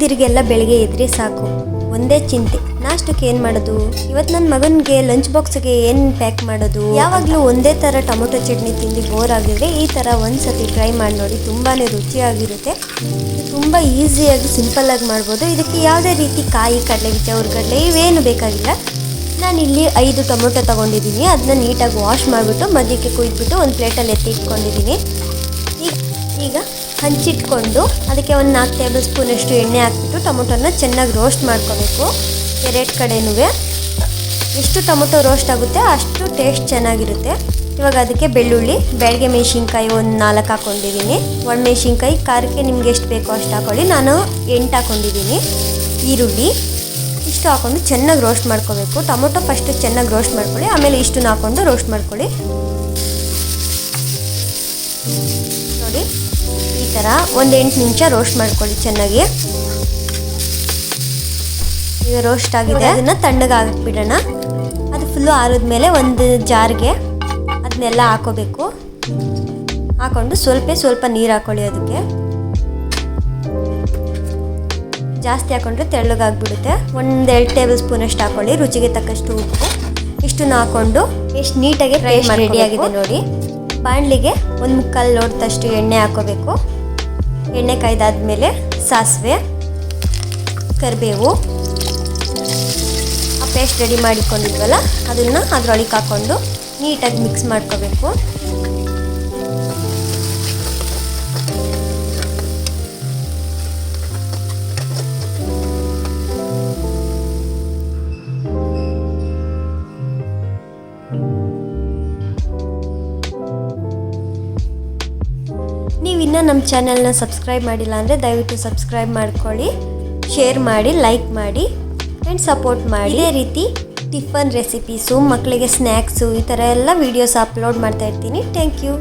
ಹುಡುಗಿರಿಗೆಲ್ಲ ಬೆಳಗ್ಗೆ ಎದ್ರೆ ಸಾಕು ಒಂದೇ ಚಿಂತೆ, ನಾಷ್ಟಕ್ಕೆ ಏನು ಮಾಡೋದು, ಇವತ್ತು ನನ್ನ ಮಗನಿಗೆ ಲಂಚ್ ಬಾಕ್ಸ್ಗೆ ಏನು ಪ್ಯಾಕ್ ಮಾಡೋದು. ಯಾವಾಗಲೂ ಒಂದೇ ಥರ ಟೊಮೊಟೊ ಚಟ್ನಿ ತಿಂದು ಬೋರ್ ಆಗಿದ್ರೆ ಈ ಥರ ಒಂದು ಸತಿ ಟ್ರೈ ಮಾಡಿ ನೋಡಿ, ತುಂಬಾ ರುಚಿಯಾಗಿರುತ್ತೆ. ತುಂಬ ಈಸಿಯಾಗಿ ಸಿಂಪಲ್ಲಾಗಿ ಮಾಡ್ಬೋದು. ಇದಕ್ಕೆ ಯಾವುದೇ ರೀತಿ ಕಾಯಿ, ಕಡಲೆ ಬೀಜ, ಹುರ್ಗಡ್ಲೆ ಇವೇನು ಬೇಕಾಗಿಲ್ಲ. ನಾನಿಲ್ಲಿ 5 ಟೊಮೊಟೊ ತೊಗೊಂಡಿದ್ದೀನಿ. ಅದನ್ನ ನೀಟಾಗಿ ವಾಶ್ ಮಾಡಿಬಿಟ್ಟು ಮಧ್ಯಕ್ಕೆ ಕುಯ್ದುಬಿಟ್ಟು ಒಂದು ಪ್ಲೇಟಲ್ಲಿ ಎತ್ತಿ ಇಟ್ಕೊಂಡಿದ್ದೀನಿ. ಈಗ ಹಂಚಿಟ್ಕೊಂಡು ಅದಕ್ಕೆ ಒಂದು 4 ಟೇಬಲ್ ಸ್ಪೂನಷ್ಟು ಎಣ್ಣೆ ಹಾಕ್ಬಿಟ್ಟು ಟೊಮೊಟೊನ ಚೆನ್ನಾಗಿ ರೋಸ್ಟ್ ಮಾಡ್ಕೋಬೇಕು. ಎರಡು ಕಡೆನೂ ಎಷ್ಟು ಟೊಮೊಟೊ ರೋಸ್ಟ್ ಆಗುತ್ತೆ ಅಷ್ಟು ಟೇಸ್ಟ್ ಚೆನ್ನಾಗಿರುತ್ತೆ. ಇವಾಗ ಅದಕ್ಕೆ ಬೆಳ್ಳುಳ್ಳಿ, ಬ್ಯಾಡಗೆ ಮೆಣಸಿನ್ಕಾಯಿ ಒಂದು 4 ಹಾಕ್ಕೊಂಡಿದ್ದೀನಿ. ಒಣಮೆಣಸಿನ್ಕಾಯಿ ಖಾರಕ್ಕೆ ನಿಮ್ಗೆ ಎಷ್ಟು ಬೇಕೋ ಅಷ್ಟು ಹಾಕ್ಕೊಳ್ಳಿ. ನಾನು 8 ಹಾಕ್ಕೊಂಡಿದ್ದೀನಿ. ಈರುಳ್ಳಿ ಇಷ್ಟು ಹಾಕ್ಕೊಂಡು ಚೆನ್ನಾಗಿ ರೋಸ್ಟ್ ಮಾಡ್ಕೋಬೇಕು. ಟೊಮೊಟೊ ಫಸ್ಟು ಚೆನ್ನಾಗಿ ರೋಸ್ಟ್ ಮಾಡ್ಕೊಳ್ಳಿ, ಆಮೇಲೆ ಇಷ್ಟನ್ನು ಹಾಕ್ಕೊಂಡು ರೋಸ್ಟ್ ಮಾಡ್ಕೊಳ್ಳಿ. ನೋಡಿ ಈ ಥರ ಒಂದು 8 ನಿಮಿಷ ರೋಸ್ಟ್ ಮಾಡ್ಕೊಳ್ಳಿ ಚೆನ್ನಾಗಿ. ಈಗ ರೋಸ್ಟ್ ಆಗಿದೆ, ಅದನ್ನು ತಣ್ಣಗೆ ಹಾಕ್ಬಿಡೋಣ. ಅದು ಫುಲ್ಲು ಆರಿದ್ಮೇಲೆ ಒಂದು ಜಾರ್ಗೆ ಅದನ್ನೆಲ್ಲ ಹಾಕೋಬೇಕು. ಹಾಕ್ಕೊಂಡು ಸ್ವಲ್ಪ ನೀರು ಹಾಕ್ಕೊಳ್ಳಿ. ಅದಕ್ಕೆ ಜಾಸ್ತಿ ಹಾಕ್ಕೊಂಡ್ರೆ ತೆಳ್ಳಗಾಗ್ಬಿಡುತ್ತೆ. 1-2 ಟೇಬಲ್ ಸ್ಪೂನಷ್ಟು ಹಾಕ್ಕೊಳ್ಳಿ, ರುಚಿಗೆ ತಕ್ಕಷ್ಟು ಉಪ್ಪು. ಇಷ್ಟನ್ನು ಹಾಕ್ಕೊಂಡು ಎಷ್ಟು ನೀಟಾಗಿ ಫ್ರೈ ಮಾಡಿ ರೆಡಿಯಾಗಿದೆ ನೋಡಿ. ಬಾಣಲಿಗೆ 1/4 ಲೋಟದಷ್ಟು ಎಣ್ಣೆ ಹಾಕೋಬೇಕು. ಎಣ್ಣೆ ಕಾಯ್ದಾದ್ಮೇಲೆ ಸಾಸಿವೆ, ಕರಿಬೇವು, ಆ ಪೇಸ್ಟ್ ರೆಡಿ ಮಾಡಿಕೊಂಡಿದ್ವಲ್ಲ ಅದನ್ನು ಅದರೊಳಗೆ ಹಾಕ್ಕೊಂಡು ನೀಟಾಗಿ ಮಿಕ್ಸ್ ಮಾಡ್ಕೋಬೇಕು. ನೀವು ಇನ್ನೂ ನಮ್ಮ ಚಾನೆಲ್ನ ಸಬ್ಸ್ಕ್ರೈಬ್ ಮಾಡಿಲ್ಲ ಅಂದರೆ ದಯವಿಟ್ಟು ಸಬ್ಸ್ಕ್ರೈಬ್ ಮಾಡ್ಕೊಳ್ಳಿ, ಶೇರ್ ಮಾಡಿ, ಲೈಕ್ ಮಾಡಿ ಆ್ಯಂಡ್ ಸಪೋರ್ಟ್ ಮಾಡಿ. ಇದೇ ರೀತಿ ಟಿಫನ್ ರೆಸಿಪೀಸು, ಮಕ್ಕಳಿಗೆ ಸ್ನ್ಯಾಕ್ಸು ಈ ಥರ ಎಲ್ಲ ವೀಡಿಯೋಸ್ ಅಪ್ಲೋಡ್ ಮಾಡ್ತಾ ಇರ್ತೀನಿ. Thank you.